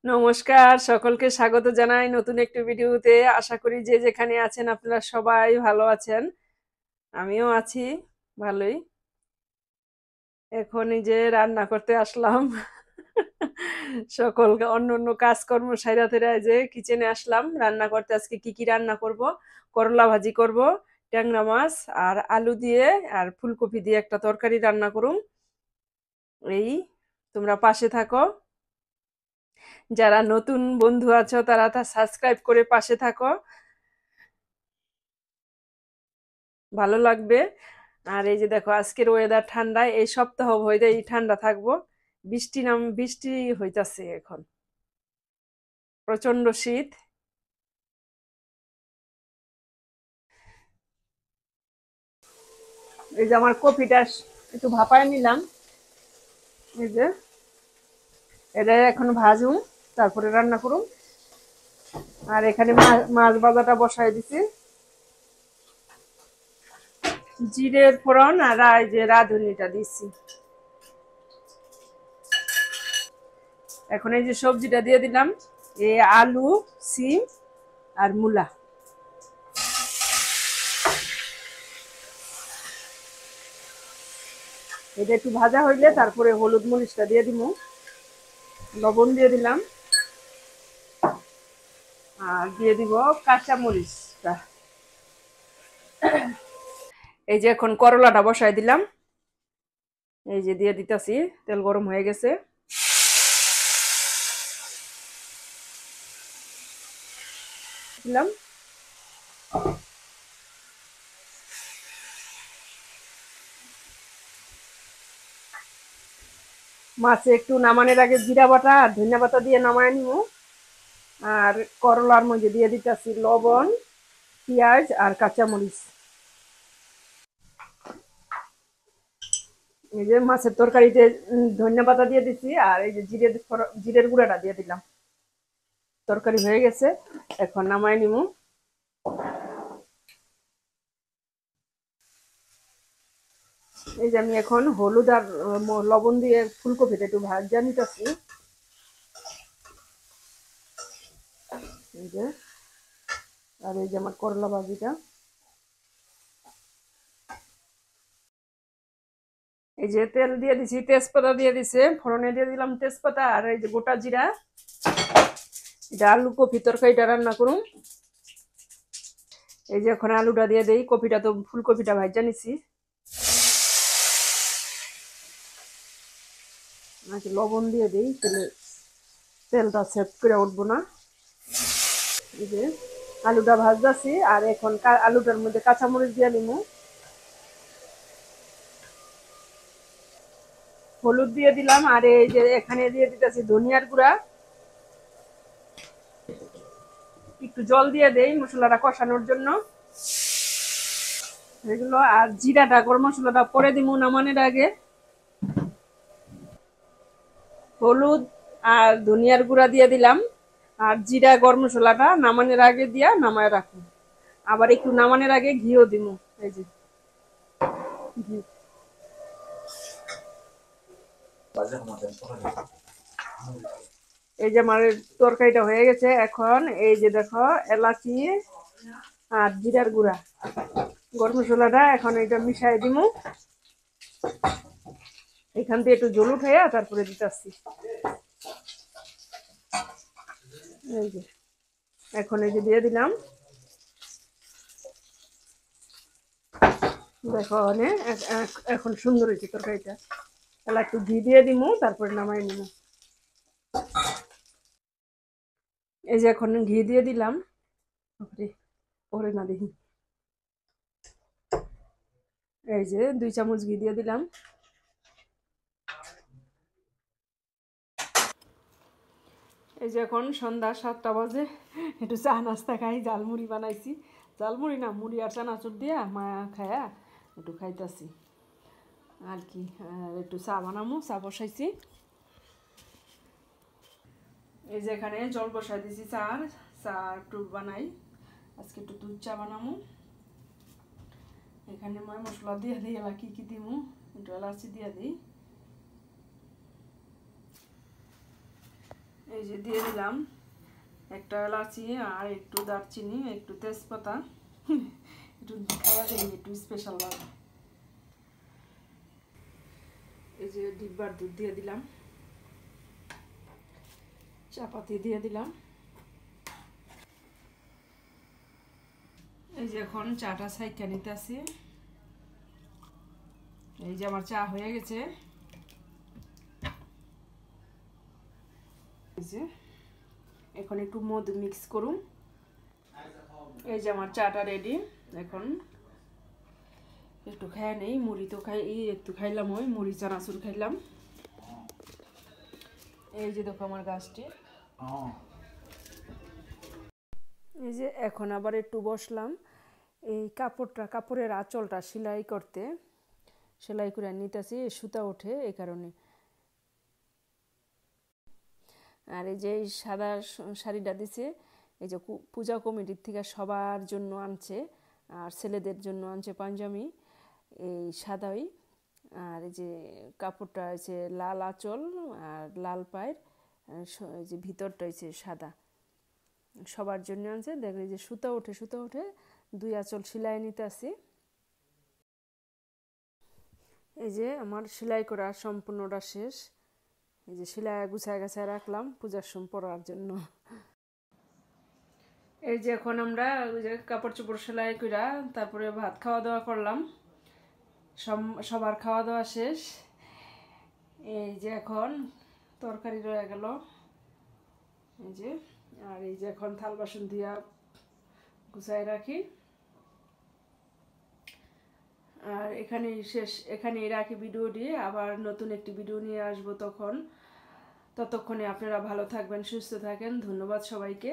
নমস্কার, সকলকে স্বাগত জানাই নতুন একটি ভিডিওতে। আশা করি যে যেখানে আছেন আপনারা সবাই ভালো আছেন। আমিও আছি ভালোই। এখন এই যে রান্না করতে আসলাম। সকল অন্য অন্য কাজকর্ম সাইরা তেরা এই যে কিচেনে আসলাম রান্না করতে। আজকে কি কি রান্না করব? করলা ভাজি করব, ট্যাংরা মাছ আর আলু দিয়ে আর ফুলকপি দিয়ে একটা তরকারি রান্না করুম। এই, তোমরা পাশে থাকো। যারা নতুন বন্ধু আছো তারা তা সাবস্ক্রাইব করে পাশে থাকো, ভালো লাগবে। আর এই যে দেখো আজকের ওয়েদার ঠান্ডা, এই সপ্তাহ হইতে এই ঠান্ডা থাকবো। বৃষ্টি হইতাছে এখন, প্রচন্ড শীত। এই যে আমার কপিটা একটু ভাপায় নিলাম। এই যে এটা এখন ভাজুম, তারপরে রান্না করুম। আর এখানে মাছ ভাজাটা বসাই দিছি, জিরের ফোড়ন আর এই যে রাঁধুনিটা দিছি। এখন এই যে সবজিটা দিয়ে দিলাম, আলু, সিম আর মূলা। এটা একটু ভাজা হইলে তারপরে হলুদ মরিচটা দিয়ে দিব, লবণ দিয়ে দিলাম, আর দিয়ে দিব কাঁচা মরিচটা। এই যে এখন করলাটা বসাই দিলাম, এই যে দিয়ে দিতেছি, তেল গরম হয়ে গেছে। দিলাম, মাছে একটু নামানোর আগে জিরা বাটা আর ধনিয়া বাটা দিয়ে নামায় নিব। আর করলার মধ্যে দিয়ে দিতেছি লবণ, পেঁয়াজ আর কাঁচা মরিচ। এই যে মাছের তরকারিতে ধনিয়া পাতা দিয়ে দিছি, আর এই যে জিরের গুঁড়াটা দিয়ে দিলাম। তরকারি হয়ে গেছে, এখন নামায় নিব। এই যে আমি এখন হলুদ আর লবণ দিয়ে ফুলকপিটা একটু ভাজা নিতেছি। এই যে, আর এই যে আমার করলা ভাজিটা। এই যে তেল দিয়ে দিছি, তেজপাতা দিয়ে দিছে, ফোড়নে দিয়ে দিলাম তেজপাতা আর এই যে গোটা জিরা। এটা আলু কপি তরকারিটা রান্না করুন। এই যে এখন আলুটা দিয়ে দেই, কপিটা তো ফুলকপিটা ভাজা নিছি। লবণ দিয়ে দিই, তেলটা সেট করে উঠবো না। এই যে আলুটা ভাজতেছি, আর এখন আলুটার মধ্যে কাঁচামরিচ দিয়ে নিবো, হলুদ দিয়ে দিলাম, আর এই যে এখানে দিয়ে দিতেছি ধনিয়ার গুঁড়া। একটু জল দিয়ে দেই মশলাটা কষানোর জন্য। এগুলো আর জিরাটা, গরম মশলাটা পরে দিব নামানোর আগে। হলুদ আর ধনিয়ার গুঁড়া দিয়ে দিলাম, আর জিরা গরম মশলাটা নামানোর আগে দিয়া নামায় রাখুন। আবার একটু নামানোর আগে ঘিও দিব। এই যে ঘি। এই যে আমার তরকারিটা হয়ে গেছে। এখন এই যে দেখো এলাচি আর জিরার গুঁড়া, গরম মশলাটা এখন এটা মিশাই দিব। এখান থেকে একটু জল উঠাইয়া তারপরে দিতেছি। এই যে এখন এই যে দিয়ে দিলাম। দেখো এখন সুন্দর হয়েছে তরকারিটা। তাহলে একটু ঘি দিয়ে দিব, তারপরে নামাই নিব। এই যে এখন ঘি দিয়ে দিলাম, ওরে না দেখি। এই যে 2 চামচ ঘি দিয়ে দিলাম। এই যে এখন সন্ধ্যা 7টা বাজে, একটু চা নাস্তা খাই, ঝালমুড়ি বানাইছি। ঝালমুড়ি না, মুড়ি আর চানাচুর দিয়া মা খায়া একটু খাইতাছি আর কি। আর একটু চা বানামু, চা বসাইছি। এই যে এখানে জল বসাই দিছি, চা একটু বানাই। আজকে একটু দুধ চা বানামু। এখানে ময় মশলা দিয়ে দিই, এলা কি কি দিমু, একটু এলাচি দিয়ে দিই। এই যে দিয়ে দিলাম একটা এলাচি আর একটু দারচিনি, একটু তেজপাতা, একটু খাওয়া দিই একটু স্পেশাল লাগে। এই যে ডিব্বার দুধ দিয়ে দিলাম, চাপাতি দিয়ে দিলাম। এই যে এখন চাটা ছাইকা নিতেছি। এই যে আমার চা হয়ে গেছে। এই যে এখন একটু মধু মিক্স করুন। এই যে আমার চাটা রেডি। এখন একটু খাই নেই, মুড়ি তো খাই, একটু খাইলাম, ওই মুড়ি চানাচুর খাইলাম। এই যে দেখো আমার গাছটি। এই যে এখন আবার একটু বসলাম এই কাপড়ের আঁচলটা সেলাই করতে, সেলাই করে নিতেছি, সুতা ওঠে এই কারণে। আর এই যে সাদা শাড়িটা দিছে, এই যে পূজা কমিটির থেকে সবার জন্য আনছে, আর ছেলেদের জন্য আনছে পাঞ্জাবি এই সাদাই। আর এই যে কাপড়টা হয়েছে লাল আঁচল আর লাল পায়ের, এই যে ভিতরটা হয়েছে সাদা, সবার জন্য আনছে। দেখলে যে সুতা ওঠে, সুতা ওঠে, 2 আঁচল সেলাই নিতে আসি। এই যে আমার সেলাই করা সম্পূর্ণটা শেষ। এই যে সেলাই গুছায় গাছায় রাখলাম পূজার সময় পরার জন্য। এই যে এখন আমরা ওই যে কাপড় চোপড় সেলাই করা তারপরে ভাত খাওয়া দাওয়া করলাম, সবার খাওয়া দাওয়া শেষ। এই যে এখন তরকারি রয়ে গেল, এই যে। আর এই যে এখন থাল বাসন দিয়া গুছায় রাখি। আর এখানেই রাখি ভিডিওটি। আবার নতুন একটি ভিডিও নিয়ে আসবো ততক্ষণে আপনারা ভালো থাকবেন, সুস্থ থাকেন। ধন্যবাদ সবাইকে।